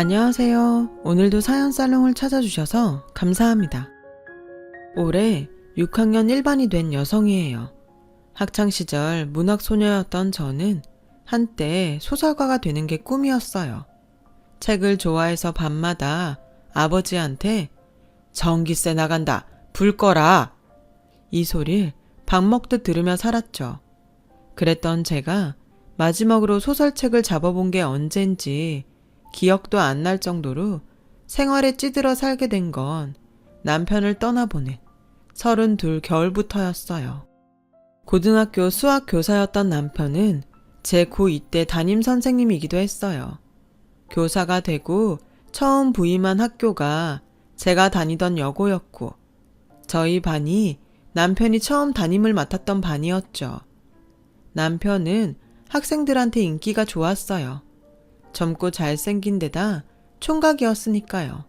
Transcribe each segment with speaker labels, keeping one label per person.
Speaker 1: 안녕하세요. 오늘도 사연 살롱을 찾아주셔서 감사합니다. 올해 6학년 1반이 된 여성이에요. 학창시절 문학소녀였던 저는 한때 소설가가 되는 게 꿈이었어요. 책을 좋아해서 밤마다 아버지한테 전기세 나간다, 불 꺼라! 이 소리를 밥 먹듯 들으며 살았죠. 그랬던 제가 마지막으로 소설책을 잡아본 게 언젠지 기억도 안 날 정도로 생활에 찌들어 살게 된 건 남편을 떠나보낸 32 겨울부터였어요. 고등학교 수학 교사였던 남편은 제 고2 때 담임 선생님이기도 했어요. 교사가 되고 처음 부임한 학교가 제가 다니던 여고였고 저희 반이 남편이 처음 담임을 맡았던 반이었죠. 남편은 학생들한테 인기가 좋았어요. 젊고 잘생긴 데다 총각이었으니까요.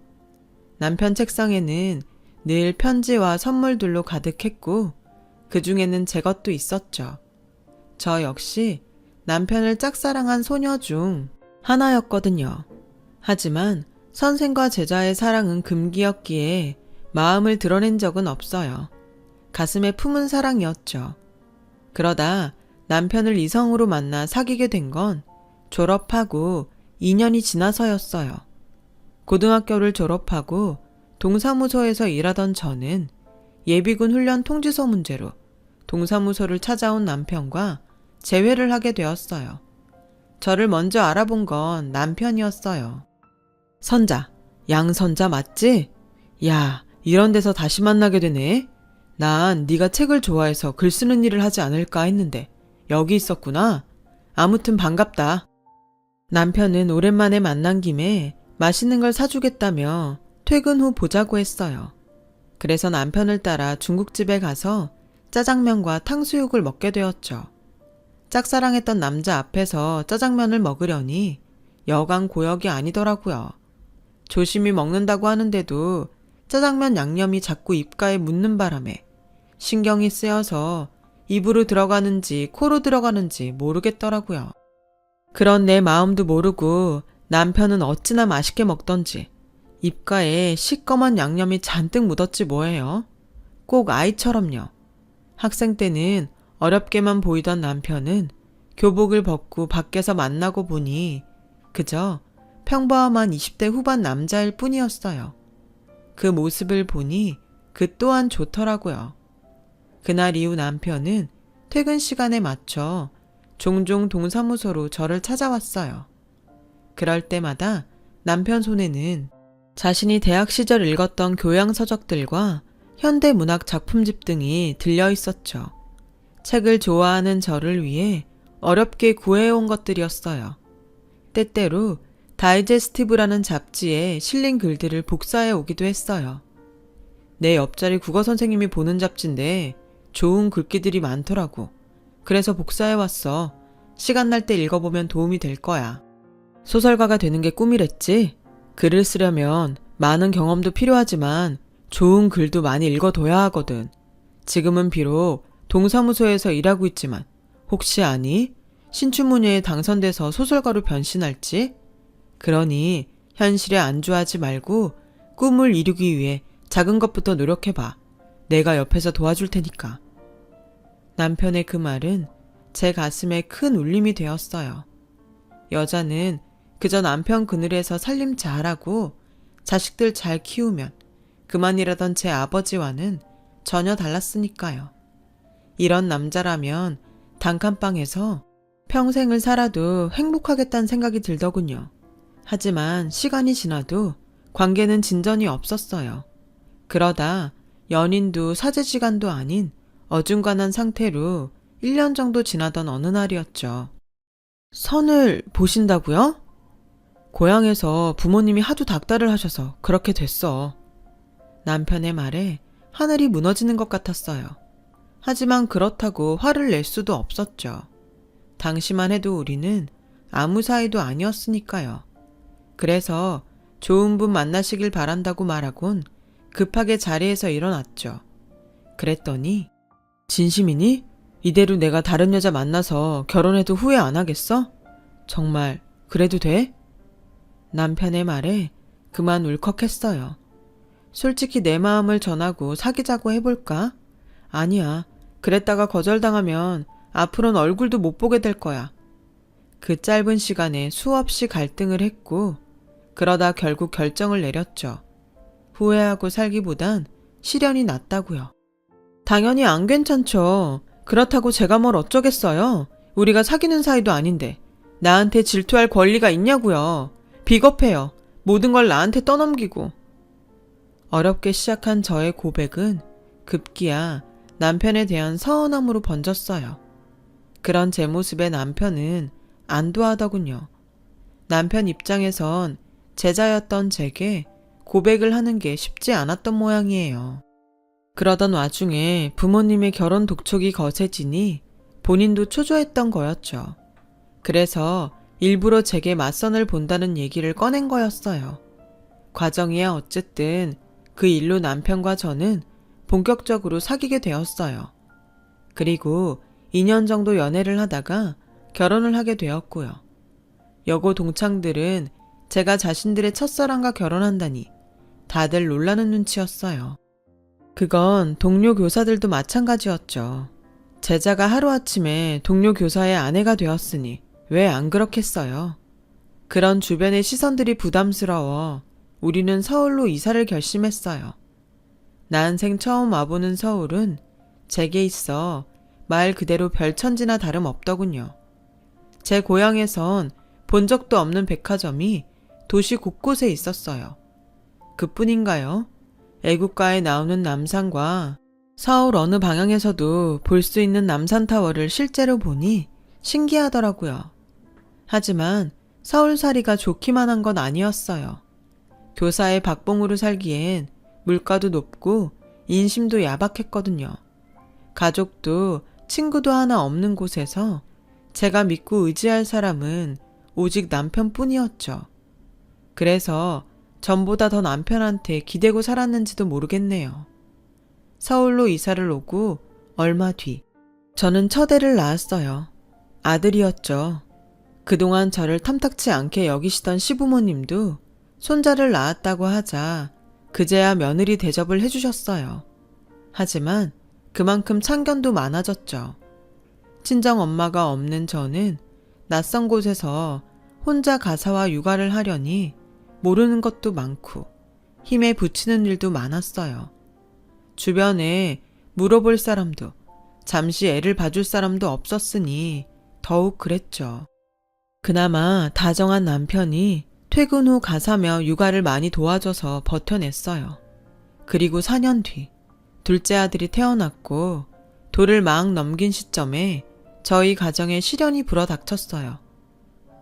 Speaker 1: 남편 책상에는 늘 편지와 선물들로 가득했고 그 중에는 제 것도 있었죠. 저 역시 남편을 짝사랑한 소녀 중 하나였거든요. 하지만 선생과 제자의 사랑은 금기였기에 마음을 드러낸 적은 없어요. 가슴에 품은 사랑이었죠. 그러다 남편을 이성으로 만나 사귀게 된 건 졸업하고 2년이 지나서였어요. 고등학교를 졸업하고 동사무소에서 일하던 저는 예비군 훈련 통지서 문제로 동사무소를 찾아온 남편과 재회를 하게 되었어요. 저를 먼저 알아본 건 남편이었어요. 선자, 양선자 맞지? 야, 이런 데서 다시 만나게 되네. 난 네가 책을 좋아해서 글 쓰는 일을 하지 않을까 했는데 여기 있었구나. 아무튼 반갑다. 남편은 오랜만에 만난 김에 맛있는 걸 사주겠다며 퇴근 후 보자고 했어요. 그래서 남편을 따라 중국집에 가서 짜장면과 탕수육을 먹게 되었죠. 짝사랑했던 남자 앞에서 짜장면을 먹으려니 여간 고역이 아니더라고요. 조심히 먹는다고 하는데도 짜장면 양념이 자꾸 입가에 묻는 바람에 신경이 쓰여서 입으로 들어가는지 코로 들어가는지 모르겠더라고요. 그런 내 마음도 모르고 남편은 어찌나 맛있게 먹던지 입가에 시꺼먼 양념이 잔뜩 묻었지 뭐예요. 꼭 아이처럼요. 학생 때는 어렵게만 보이던 남편은 교복을 벗고 밖에서 만나고 보니 그저 평범한 20대 후반 남자일 뿐이었어요. 그 모습을 보니 그 또한 좋더라고요. 그날 이후 남편은 퇴근 시간에 맞춰 종종 동사무소로 저를 찾아왔어요. 그럴 때마다 남편 손에는 자신이 대학 시절 읽었던 교양서적들과 현대문학 작품집 등이 들려 있었죠. 책을 좋아하는 저를 위해 어렵게 구해온 것들이었어요. 때때로 다이제스티브라는 잡지에 실린 글들을 복사해 오기도 했어요. 내 옆자리 국어 선생님이 보는 잡지인데 좋은 글귀들이 많더라고. 그래서 복사해 왔어. 시간 날 때 읽어보면 도움이 될 거야. 소설가가 되는 게 꿈이랬지? 글을 쓰려면 많은 경험도 필요하지만 좋은 글도 많이 읽어둬야 하거든. 지금은 비록 동사무소에서 일하고 있지만 혹시 아니? 신춘문예에 당선돼서 소설가로 변신할지? 그러니 현실에 안주하지 말고 꿈을 이루기 위해 작은 것부터 노력해봐. 내가 옆에서 도와줄 테니까. 남편의 그 말은 제 가슴에 큰 울림이 되었어요. 여자는 그저 남편 그늘에서 살림 잘하고 자식들 잘 키우면 그만이라던 제 아버지와는 전혀 달랐으니까요. 이런 남자라면 단칸방에서 평생을 살아도 행복하겠다는 생각이 들더군요. 하지만 시간이 지나도 관계는 진전이 없었어요. 그러다 연인도 사제지간도 아닌 어중간한 상태로 1년 정도 지나던 어느 날이었죠. 선을 보신다고요? 고향에서 부모님이 하도 닥달을 하셔서 그렇게 됐어. 남편의 말에 하늘이 무너지는 것 같았어요. 하지만 그렇다고 화를 낼 수도 없었죠. 당시만 해도 우리는 아무 사이도 아니었으니까요. 그래서 좋은 분 만나시길 바란다고 말하곤 급하게 자리에서 일어났죠. 그랬더니 진심이니? 이대로 내가 다른 여자 만나서 결혼해도 후회 안 하겠어? 정말 그래도 돼? 남편의 말에 그만 울컥했어요. 솔직히 내 마음을 전하고 사귀자고 해볼까? 아니야. 그랬다가 거절당하면 앞으로는 얼굴도 못 보게 될 거야. 그 짧은 시간에 수없이 갈등을 했고 그러다 결국 결정을 내렸죠. 후회하고 살기보단 시련이 낫다고요. 당연히 안 괜찮죠. 그렇다고 제가 뭘 어쩌겠어요. 우리가 사귀는 사이도 아닌데 나한테 질투할 권리가 있냐고요. 비겁해요. 모든 걸 나한테 떠넘기고. 어렵게 시작한 저의 고백은 급기야 남편에 대한 서운함으로 번졌어요. 그런 제 모습에 남편은 안도하더군요. 남편 입장에선 제자였던 제게 고백을 하는 게 쉽지 않았던 모양이에요. 그러던 와중에 부모님의 결혼 독촉이 거세지니 본인도 초조했던 거였죠. 그래서 일부러 제게 맞선을 본다는 얘기를 꺼낸 거였어요. 과정이야 어쨌든 그 일로 남편과 저는 본격적으로 사귀게 되었어요. 그리고 2년 정도 연애를 하다가 결혼을 하게 되었고요. 여고 동창들은 제가 자신들의 첫사랑과 결혼한다니 다들 놀라는 눈치였어요. 그건 동료 교사들도 마찬가지였죠. 제자가 하루아침에 동료 교사의 아내가 되었으니 왜 안 그렇겠어요? 그런 주변의 시선들이 부담스러워 우리는 서울로 이사를 결심했어요. 난생 처음 와보는 서울은 제게 있어 말 그대로 별천지나 다름없더군요. 제 고향에선 본 적도 없는 백화점이 도시 곳곳에 있었어요. 그뿐인가요? 애국가에 나오는 남산과 서울 어느 방향에서도 볼 수 있는 남산타워를 실제로 보니 신기하더라고요. 하지만 서울살이가 좋기만 한 건 아니었어요. 교사의 박봉으로 살기엔 물가도 높고 인심도 야박했거든요. 가족도 친구도 하나 없는 곳에서 제가 믿고 의지할 사람은 오직 남편뿐이었죠. 그래서 전보다 더 남편한테 기대고 살았는지도 모르겠네요. 서울로 이사를 오고 얼마 뒤 저는 첫애를 낳았어요. 아들이었죠. 그동안 저를 탐탁치 않게 여기시던 시부모님도 손자를 낳았다고 하자 그제야 며느리 대접을 해주셨어요. 하지만 그만큼 참견도 많아졌죠. 친정엄마가 없는 저는 낯선 곳에서 혼자 가사와 육아를 하려니 모르는 것도 많고 힘에 부치는 일도 많았어요. 주변에 물어볼 사람도 잠시 애를 봐줄 사람도 없었으니 더욱 그랬죠. 그나마 다정한 남편이 퇴근 후 가사며 육아를 많이 도와줘서 버텨냈어요. 그리고 4년 뒤 둘째 아들이 태어났고 돌을 막 넘긴 시점에 저희 가정에 시련이 불어닥쳤어요.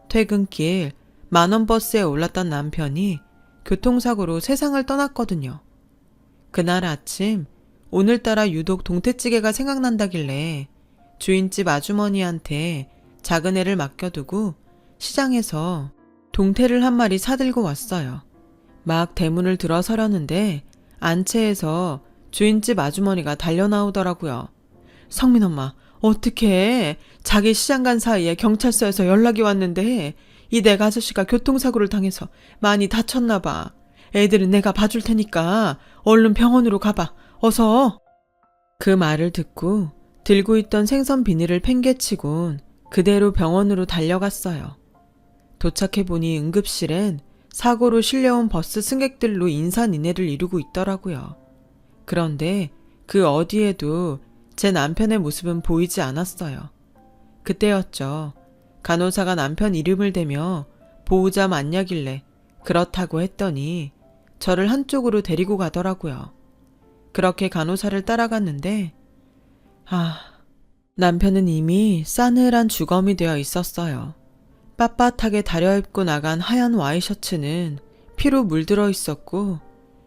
Speaker 1: 퇴근길 만원 버스에 올랐던 남편이 교통사고로 세상을 떠났거든요. 그날 아침 오늘따라 유독 동태찌개가 생각난다길래 주인집 아주머니한테 작은 애를 맡겨두고 시장에서 동태를 한 마리 사들고 왔어요. 막 대문을 들어서려는데 안채에서 주인집 아주머니가 달려나오더라고요. 성민 엄마, 어떡해. 자기 시장 간 사이에 경찰서에서 연락이 왔는데 이 내가 아저씨가 교통사고를 당해서 많이 다쳤나 봐. 애들은 내가 봐줄 테니까 얼른 병원으로 가봐. 어서. 그 말을 듣고 들고 있던 생선 비닐을 팽개치곤 그대로 병원으로 달려갔어요. 도착해보니 응급실엔 사고로 실려온 버스 승객들로 인산인해를 이루고 있더라고요. 그런데 그 어디에도 제 남편의 모습은 보이지 않았어요. 그때였죠. 간호사가 남편 이름을 대며 보호자 맞냐길래 그렇다고 했더니 저를 한쪽으로 데리고 가더라고요. 그렇게 간호사를 따라갔는데 남편은 이미 싸늘한 주검이 되어 있었어요. 빳빳하게 다려입고 나간 하얀 와이셔츠는 피로 물들어 있었고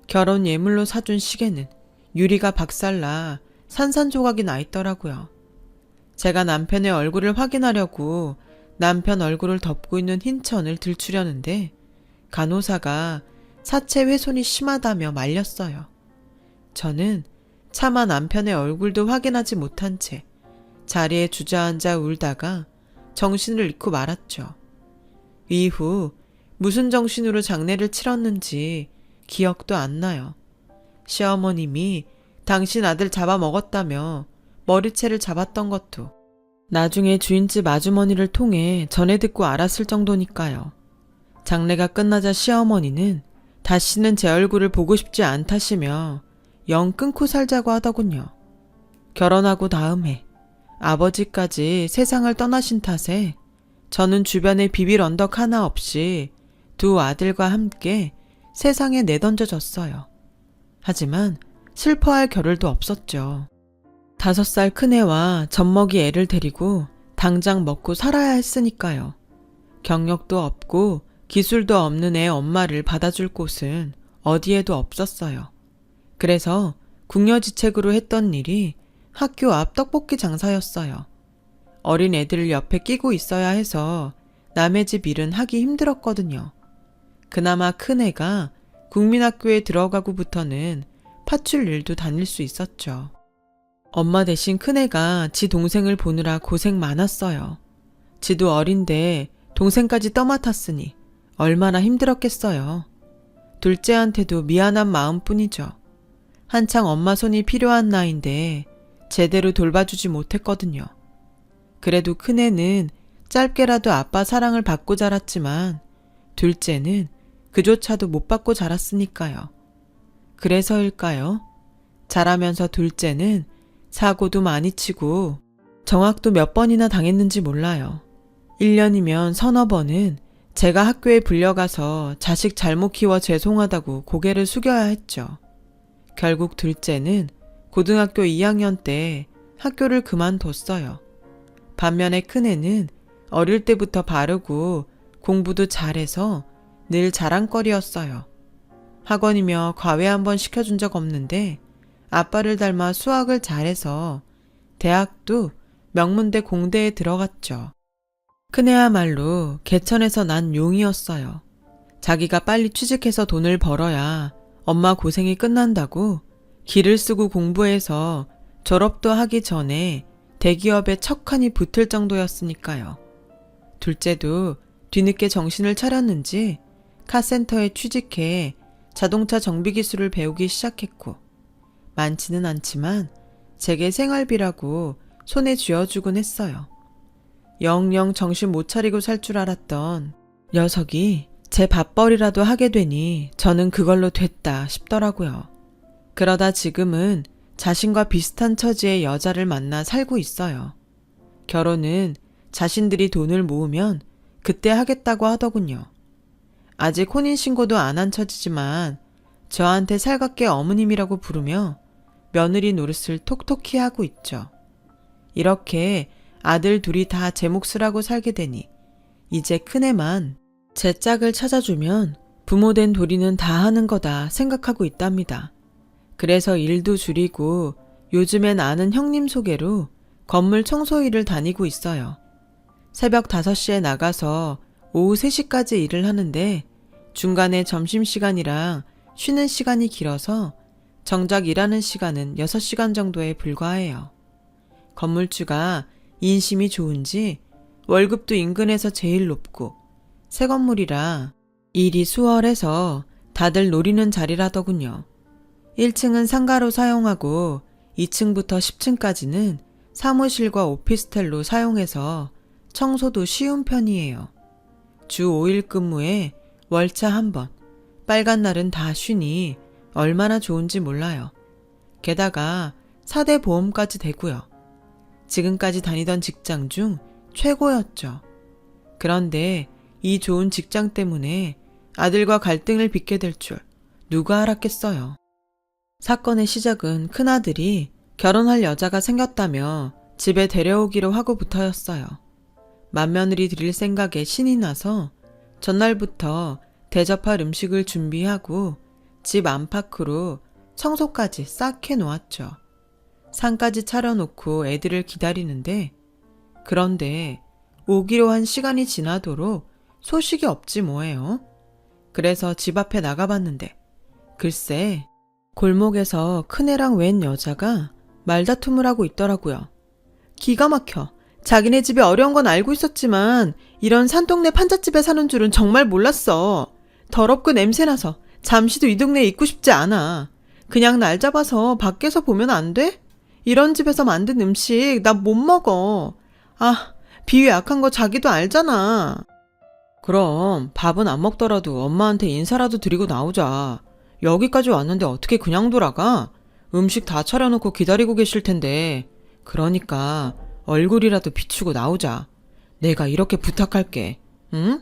Speaker 1: 결혼 예물로 사준 시계는 유리가 박살나 산산조각이 나 있더라고요. 제가 남편의 얼굴을 확인하려고 남편 얼굴을 덮고 있는 흰 천을 들추려는데 간호사가 사체 훼손이 심하다며 말렸어요. 저는 차마 남편의 얼굴도 확인하지 못한 채 자리에 주저앉아 울다가 정신을 잃고 말았죠. 이후 무슨 정신으로 장례를 치렀는지 기억도 안 나요. 시어머님이 당신 아들 잡아먹었다며 머리채를 잡았던 것도 나중에 주인집 아주머니를 통해 전해 듣고 알았을 정도니까요. 장례가 끝나자 시어머니는 다시는 제 얼굴을 보고 싶지 않다시며 영 끊고 살자고 하더군요. 결혼하고 다음 해 아버지까지 세상을 떠나신 탓에 저는 주변에 비빌 언덕 하나 없이 두 아들과 함께 세상에 내던져졌어요. 하지만 슬퍼할 겨를도 없었죠. 5살 큰애와 젖먹이 애를 데리고 당장 먹고 살아야 했으니까요. 경력도 없고 기술도 없는 애 엄마를 받아줄 곳은 어디에도 없었어요. 그래서 궁여지책으로 했던 일이 학교 앞 떡볶이 장사였어요. 어린 애들을 옆에 끼고 있어야 해서 남의 집 일은 하기 힘들었거든요. 그나마 큰애가 국민학교에 들어가고부터는 파출 일도 다닐 수 있었죠. 엄마 대신 큰애가 지 동생을 보느라 고생 많았어요. 지도 어린데 동생까지 떠맡았으니 얼마나 힘들었겠어요. 둘째한테도 미안한 마음뿐이죠. 한창 엄마 손이 필요한 나이인데 제대로 돌봐주지 못했거든요. 그래도 큰애는 짧게라도 아빠 사랑을 받고 자랐지만 둘째는 그조차도 못 받고 자랐으니까요. 그래서일까요? 자라면서 둘째는 사고도 많이 치고 정학도 몇 번이나 당했는지 몰라요. 1년이면 서너 번은 제가 학교에 불려가서 자식 잘못 키워 죄송하다고 고개를 숙여야 했죠. 결국 둘째는 고등학교 2학년 때 학교를 그만뒀어요. 반면에 큰애는 어릴 때부터 바르고 공부도 잘해서 늘 자랑거리였어요. 학원이며 과외 한번 시켜준 적 없는데 아빠를 닮아 수학을 잘해서 대학도 명문대 공대에 들어갔죠. 큰애야말로 개천에서 난 용이었어요. 자기가 빨리 취직해서 돈을 벌어야 엄마 고생이 끝난다고 기를 쓰고 공부해서 졸업도 하기 전에 대기업에 척하니 붙을 정도였으니까요. 둘째도 뒤늦게 정신을 차렸는지 카센터에 취직해 자동차 정비 기술을 배우기 시작했고 많지는 않지만 제게 생활비라고 손에 쥐어주곤 했어요. 영영 정신 못 차리고 살 줄 알았던 녀석이 제 밥벌이라도 하게 되니 저는 그걸로 됐다 싶더라고요. 그러다 지금은 자신과 비슷한 처지의 여자를 만나 살고 있어요. 결혼은 자신들이 돈을 모으면 그때 하겠다고 하더군요. 아직 혼인신고도 안 한 처지지만 저한테 살갑게 어머님이라고 부르며 며느리 노릇을 톡톡히 하고 있죠. 이렇게 아들 둘이 다 제 몫을 하고 살게 되니 이제 큰애만 제 짝을 찾아주면 부모된 도리는 다 하는 거다 생각하고 있답니다. 그래서 일도 줄이고 요즘엔 아는 형님 소개로 건물 청소 일을 다니고 있어요. 새벽 5시에 나가서 오후 3시까지 일을 하는데 중간에 점심시간이랑 쉬는 시간이 길어서 정작 일하는 시간은 6시간 정도에 불과해요. 건물주가 인심이 좋은지 월급도 인근에서 제일 높고 새 건물이라 일이 수월해서 다들 노리는 자리라더군요. 1층은 상가로 사용하고 2층부터 10층까지는 사무실과 오피스텔로 사용해서 청소도 쉬운 편이에요. 주 5일 근무에 월차 1번, 빨간 날은 다 쉬니 얼마나 좋은지 몰라요. 게다가 4대 보험까지 되고요. 지금까지 다니던 직장 중 최고였죠. 그런데 이 좋은 직장 때문에 아들과 갈등을 빚게 될 줄 누가 알았겠어요. 사건의 시작은 큰아들이 결혼할 여자가 생겼다며 집에 데려오기로 하고부터였어요. 맏며느리 드릴 생각에 신이 나서 전날부터 대접할 음식을 준비하고 집 안팎으로 청소까지 싹 해놓았죠. 상까지 차려놓고 애들을 기다리는데 그런데 오기로 한 시간이 지나도록 소식이 없지 뭐예요. 그래서 집 앞에 나가봤는데 글쎄 골목에서 큰애랑 웬 여자가 말다툼을 하고 있더라고요. 기가 막혀. 자기네 집이 어려운 건 알고 있었지만 이런 산동네 판잣집에 사는 줄은 정말 몰랐어. 더럽고 냄새나서 잠시도 이 동네에 있고 싶지 않아. 그냥 날 잡아서 밖에서 보면 안 돼? 이런 집에서 만든 음식 나 못 먹어. 아, 비위 약한 거 자기도 알잖아. 그럼 밥은 안 먹더라도 엄마한테 인사라도 드리고 나오자. 여기까지 왔는데 어떻게 그냥 돌아가? 음식 다 차려놓고 기다리고 계실 텐데. 그러니까 얼굴이라도 비추고 나오자. 내가 이렇게 부탁할게. 응?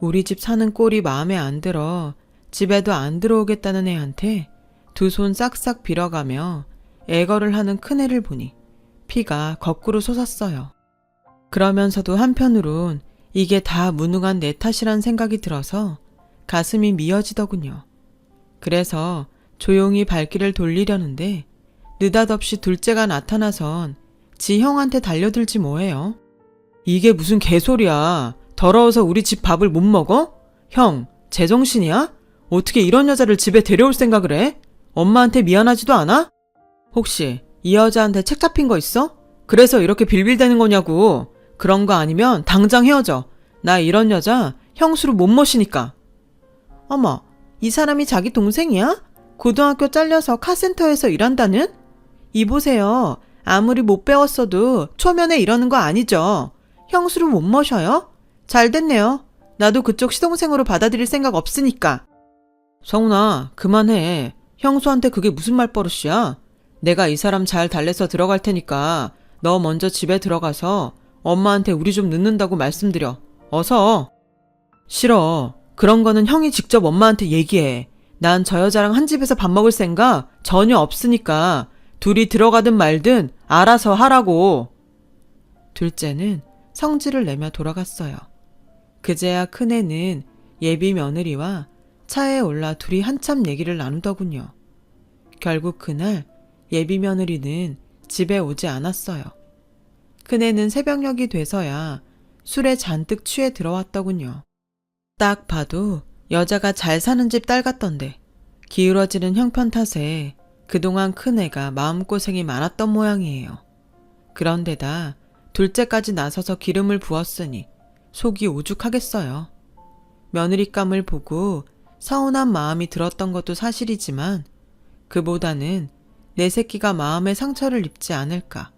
Speaker 1: 우리 집 사는 꼴이 마음에 안 들어 집에도 안 들어오겠다는 애한테 두 손 싹싹 빌어가며 애걸을 하는 큰애를 보니 피가 거꾸로 솟았어요. 그러면서도 한편으론 이게 다 무능한 내 탓이란 생각이 들어서 가슴이 미어지더군요. 그래서 조용히 발길을 돌리려는데 느닷없이 둘째가 나타나선 지 형한테 달려들지 뭐해요. 이게 무슨 개소리야. 더러워서 우리 집 밥을 못 먹어? 형, 제정신이야? 어떻게 이런 여자를 집에 데려올 생각을 해? 엄마한테 미안하지도 않아? 혹시 이 여자한테 책 잡힌 거 있어? 그래서 이렇게 빌빌대는 거냐고. 그런 거 아니면 당장 헤어져. 나 이런 여자 형수로 못 모시니까. 어머, 이 사람이 자기 동생이야? 고등학교 잘려서 카센터에서 일한다는? 이보세요. 아무리 못 배웠어도 초면에 이러는 거 아니죠. 형수로 못 모셔요? 잘 됐네요. 나도 그쪽 시동생으로 받아들일 생각 없으니까. 성훈아, 그만해. 형수한테 그게 무슨 말버릇이야? 내가 이 사람 잘 달래서 들어갈 테니까 너 먼저 집에 들어가서 엄마한테 우리 좀 늦는다고 말씀드려. 어서. 싫어. 그런 거는 형이 직접 엄마한테 얘기해. 난 저 여자랑 한 집에서 밥 먹을 생각 전혀 없으니까 둘이 들어가든 말든 알아서 하라고. 둘째는 성질을 내며 돌아갔어요. 그제야 큰애는 예비 며느리와 차에 올라 둘이 한참 얘기를 나누더군요. 결국 그날 예비 며느리는 집에 오지 않았어요. 큰애는 새벽녘이 돼서야 술에 잔뜩 취해 들어왔더군요. 딱 봐도 여자가 잘 사는 집 딸 같던데 기울어지는 형편 탓에 그동안 큰애가 마음고생이 많았던 모양이에요. 그런데다 둘째까지 나서서 기름을 부었으니 속이 오죽하겠어요. 며느리감을 보고 서운한 마음이 들었던 것도 사실이지만 그보다는 내 새끼가 마음에 상처를 입지 않을까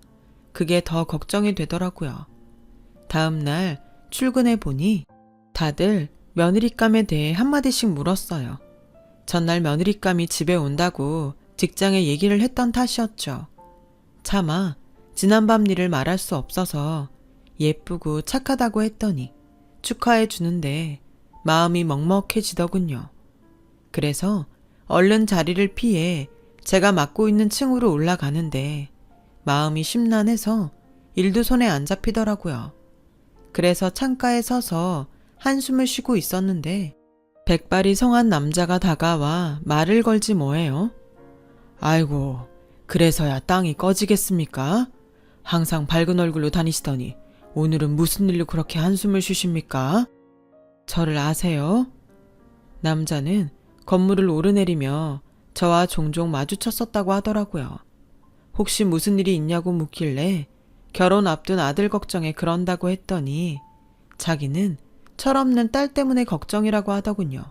Speaker 1: 그게 더 걱정이 되더라고요. 다음 날 출근해 보니 다들 며느리감에 대해 한마디씩 물었어요. 전날 며느리감이 집에 온다고 직장에 얘기를 했던 탓이었죠. 차마 지난밤 일을 말할 수 없어서 예쁘고 착하다고 했더니 축하해 주는데 마음이 먹먹해지더군요. 그래서 얼른 자리를 피해 제가 맡고 있는 층으로 올라가는데 마음이 심란해서 일도 손에 안 잡히더라고요. 그래서 창가에 서서 한숨을 쉬고 있었는데 백발이 성한 남자가 다가와 말을 걸지 뭐해요. 아이고, 그래서야 땅이 꺼지겠습니까? 항상 밝은 얼굴로 다니시더니 오늘은 무슨 일로 그렇게 한숨을 쉬십니까? 저를 아세요? 남자는 건물을 오르내리며 저와 종종 마주쳤었다고 하더라고요. 혹시 무슨 일이 있냐고 묻길래 결혼 앞둔 아들 걱정에 그런다고 했더니 자기는 철없는 딸 때문에 걱정이라고 하더군요.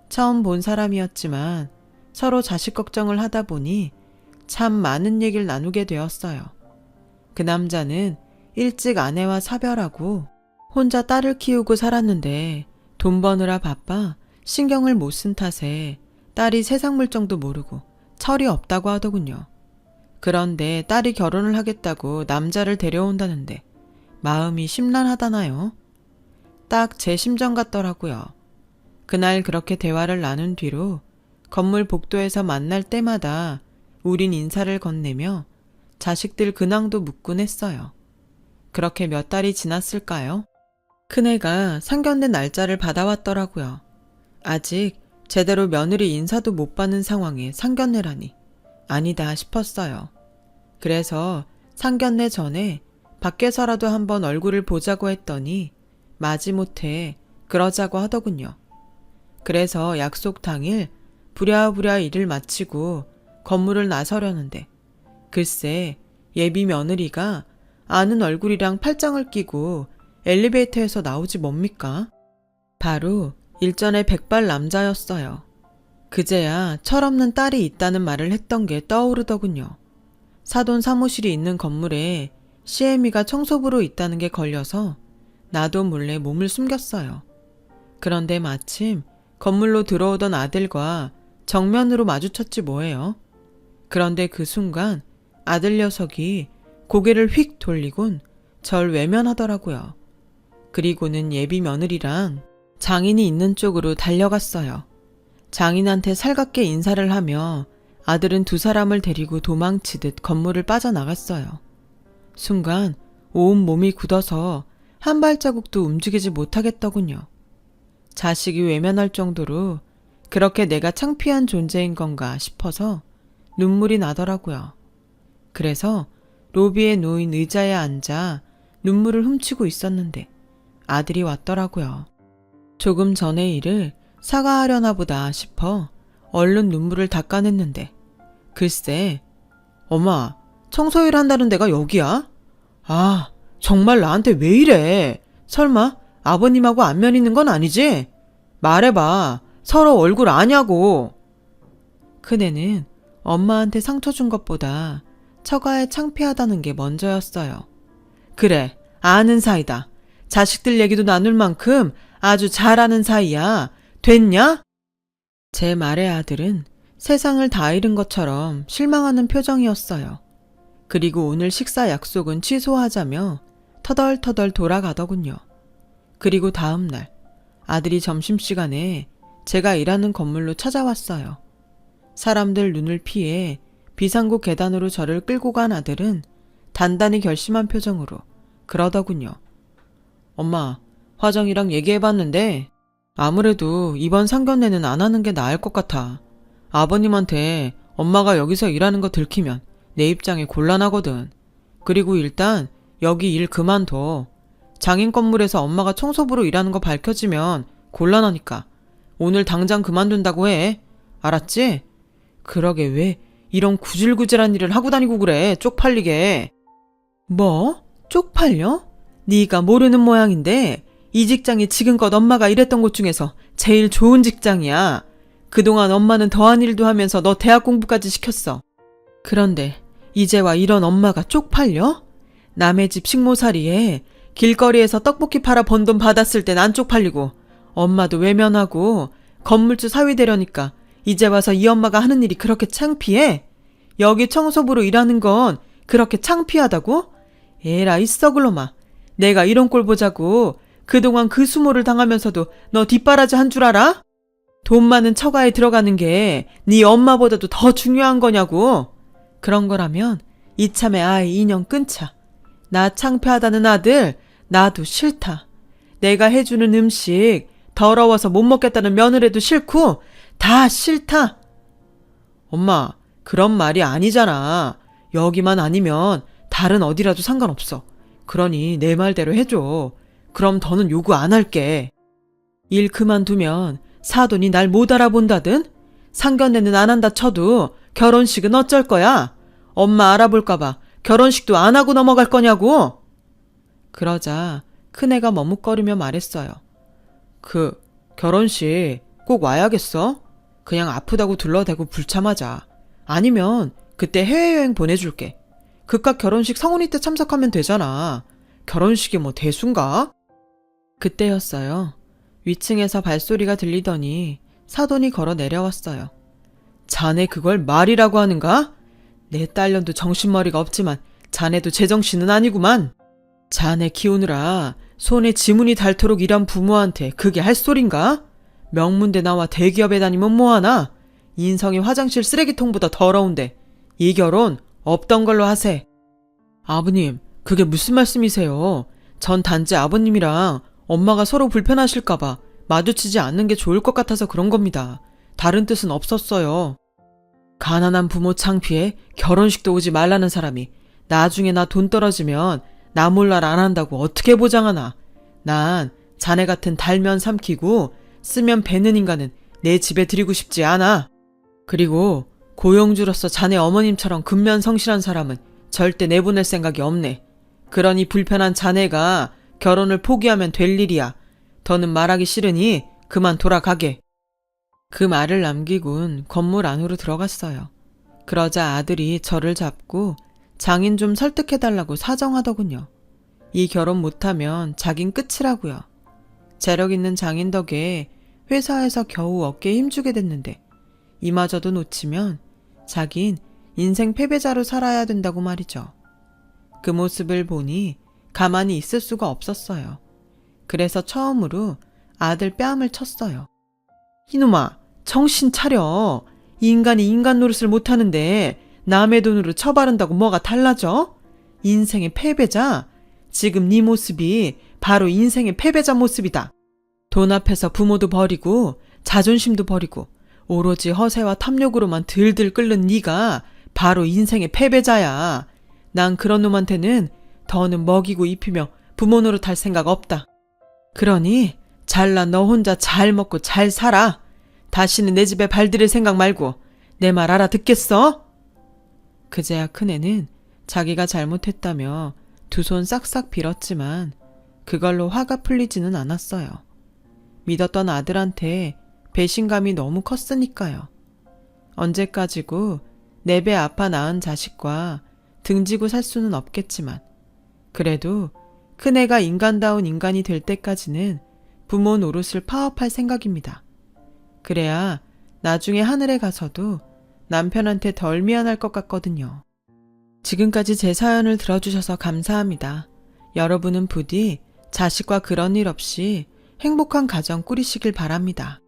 Speaker 1: 처음 본 사람이었지만 서로 자식 걱정을 하다 보니 참 많은 얘기를 나누게 되었어요. 그 남자는 일찍 아내와 사별하고 혼자 딸을 키우고 살았는데 돈 버느라 바빠 신경을 못 쓴 탓에 딸이 세상 물정도 모르고 철이 없다고 하더군요. 그런데 딸이 결혼을 하겠다고 남자를 데려온다는데 마음이 심란하다나요? 딱 제 심정 같더라고요. 그날 그렇게 대화를 나눈 뒤로 건물 복도에서 만날 때마다 우린 인사를 건네며 자식들 근황도 묻곤 했어요. 그렇게 몇 달이 지났을까요? 큰애가 상견례 날짜를 받아왔더라고요. 아직 제대로 며느리 인사도 못 받는 상황에 상견례라니 아니다 싶었어요. 그래서 상견례 전에 밖에서라도 한번 얼굴을 보자고 했더니 마지못해 그러자고 하더군요. 그래서 약속 당일 부랴부랴 일을 마치고 건물을 나서려는데 글쎄 예비 며느리가 아는 얼굴이랑 팔짱을 끼고 엘리베이터에서 나오지 뭡니까? 바로 일전의 백발 남자였어요. 그제야 철없는 딸이 있다는 말을 했던 게 떠오르더군요. 사돈 사무실이 있는 건물에 CM이가 청소부로 있다는 게 걸려서 나도 몰래 몸을 숨겼어요. 그런데 마침 건물로 들어오던 아들과 정면으로 마주쳤지 뭐예요. 그런데 그 순간 아들 녀석이 고개를 휙 돌리곤 절 외면하더라고요. 그리고는 예비 며느리랑 장인이 있는 쪽으로 달려갔어요. 장인한테 살갑게 인사를 하며 아들은 두 사람을 데리고 도망치듯 건물을 빠져나갔어요. 순간 온 몸이 굳어서 한 발자국도 움직이지 못하겠더군요. 자식이 외면할 정도로 그렇게 내가 창피한 존재인 건가 싶어서 눈물이 나더라고요. 그래서 로비에 놓인 의자에 앉아 눈물을 훔치고 있었는데 아들이 왔더라고요. 조금 전의 일을 사과하려나 보다 싶어 얼른 눈물을 닦아냈는데 글쎄, 엄마, 청소일 한다는 데가 여기야? 아, 정말 나한테 왜 이래? 설마 아버님하고 안면 있는 건 아니지? 말해봐. 서로 얼굴 아냐고. 큰애는 엄마한테 상처 준 것보다 처가에 창피하다는 게 먼저였어요. 그래, 아는 사이다. 자식들 얘기도 나눌 만큼 아주 잘 아는 사이야. 됐냐? 제 말에 아들은 세상을 다 잃은 것처럼 실망하는 표정이었어요. 그리고 오늘 식사 약속은 취소하자며 터덜터덜 돌아가더군요. 그리고 다음 날 아들이 점심시간에 제가 일하는 건물로 찾아왔어요. 사람들 눈을 피해 비상구 계단으로 저를 끌고 간 아들은 단단히 결심한 표정으로 그러더군요. 엄마, 화정이랑 얘기해봤는데 아무래도 이번 상견례는 안 하는 게 나을 것 같아. 아버님한테 엄마가 여기서 일하는 거 들키면 내 입장에 곤란하거든. 그리고 일단 여기 일 그만둬. 장인 건물에서 엄마가 청소부로 일하는 거 밝혀지면 곤란하니까 오늘 당장 그만둔다고 해. 알았지? 그러게 왜 이런 구질구질한 일을 하고 다니고 그래. 쪽팔리게. 뭐? 쪽팔려? 네가 모르는 모양인데 이 직장이 지금껏 엄마가 일했던 곳 중에서 제일 좋은 직장이야. 그동안 엄마는 더한 일도 하면서 너 대학 공부까지 시켰어. 그런데 이제와 이런 엄마가 쪽팔려? 남의 집 식모살이에 길거리에서 떡볶이 팔아 번 돈 받았을 땐 안 쪽팔리고 엄마도 외면하고 건물주 사위 되려니까 이제 와서 이 엄마가 하는 일이 그렇게 창피해? 여기 청소부로 일하는 건 그렇게 창피하다고? 에라 이 썩을 놈아. 내가 이런 꼴 보자고 그동안 그 수모를 당하면서도 너 뒷바라지 한 줄 알아? 돈 많은 처가에 들어가는 게 네 엄마보다도 더 중요한 거냐고. 그런 거라면 이참에 아이 인연 끊자. 나 창피하다는 아들 나도 싫다. 내가 해주는 음식 더러워서 못 먹겠다는 며느리도 싫고 다 싫다. 엄마, 그런 말이 아니잖아. 여기만 아니면 다른 어디라도 상관없어. 그러니 내 말대로 해줘. 그럼 더는 요구 안 할게. 일 그만두면 사돈이 날 못 알아본다든? 상견례는 안 한다 쳐도 결혼식은 어쩔 거야? 엄마 알아볼까봐 결혼식도 안 하고 넘어갈 거냐고? 그러자 큰애가 머뭇거리며 말했어요. 결혼식 꼭 와야겠어? 그냥 아프다고 둘러대고 불참하자. 아니면 그때 해외여행 보내줄게. 그깟 결혼식 성훈이 때 참석하면 되잖아. 결혼식이 뭐 대수인가? 그때였어요. 위층에서 발소리가 들리더니 사돈이 걸어 내려왔어요. 자네 그걸 말이라고 하는가? 내 딸년도 정신머리가 없지만 자네도 제정신은 아니구만. 자네 키우느라 손에 지문이 닳도록 일한 부모한테 그게 할 소린가? 명문대 나와 대기업에 다니면 뭐하나? 인성이 화장실 쓰레기통보다 더러운데 이 결혼 없던 걸로 하세. 아버님, 그게 무슨 말씀이세요? 전 단지 아버님이랑 엄마가 서로 불편하실까봐 마주치지 않는 게 좋을 것 같아서 그런 겁니다. 다른 뜻은 없었어요. 가난한 부모 창피해 결혼식도 오지 말라는 사람이 나중에 나 돈 떨어지면 나 몰랄 안 한다고 어떻게 보장하나. 난 자네 같은 달면 삼키고 쓰면 베는 인간은 내 집에 들이고 싶지 않아. 그리고 고용주로서 자네 어머님처럼 근면성실한 사람은 절대 내보낼 생각이 없네. 그러니 불편한 자네가 결혼을 포기하면 될 일이야. 더는 말하기 싫으니 그만 돌아가게. 그 말을 남기곤 건물 안으로 들어갔어요. 그러자 아들이 저를 잡고 장인 좀 설득해달라고 사정하더군요. 이 결혼 못하면 자긴 끝이라고요. 재력 있는 장인 덕에 회사에서 겨우 어깨에 힘주게 됐는데 이마저도 놓치면 자긴 인생 패배자로 살아야 된다고 말이죠. 그 모습을 보니 가만히 있을 수가 없었어요. 그래서 처음으로 아들 뺨을 쳤어요. 이놈아, 정신 차려. 이 인간이 인간 노릇을 못하는데 남의 돈으로 처바른다고 뭐가 달라져? 인생의 패배자? 지금 네 모습이 바로 인생의 패배자 모습이다. 돈 앞에서 부모도 버리고 자존심도 버리고 오로지 허세와 탐욕으로만 들들 끓는 네가 바로 인생의 패배자야. 난 그런 놈한테는 더는 먹이고 입히며 부모 노릇할 생각 없다. 그러니 잘난 너 혼자 잘 먹고 잘 살아. 다시는 내 집에 발들일 생각 말고 내 말 알아듣겠어? 그제야 큰애는 자기가 잘못했다며 두 손 싹싹 빌었지만 그걸로 화가 풀리지는 않았어요. 믿었던 아들한테 배신감이 너무 컸으니까요. 언제까지고 내 배 아파 낳은 자식과 등지고 살 수는 없겠지만 그래도 큰애가 인간다운 인간이 될 때까지는 부모 노릇을 파업할 생각입니다. 그래야 나중에 하늘에 가서도 남편한테 덜 미안할 것 같거든요. 지금까지 제 사연을 들어주셔서 감사합니다. 여러분은 부디 자식과 그런 일 없이 행복한 가정 꾸리시길 바랍니다.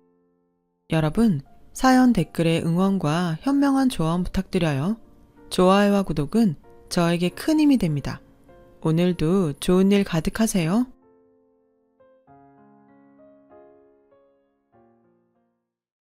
Speaker 1: 여러분, 사연 댓글에 응원과 현명한 조언 부탁드려요. 좋아요와 구독은 저에게 큰 힘이 됩니다. 오늘도 좋은 일 가득하세요.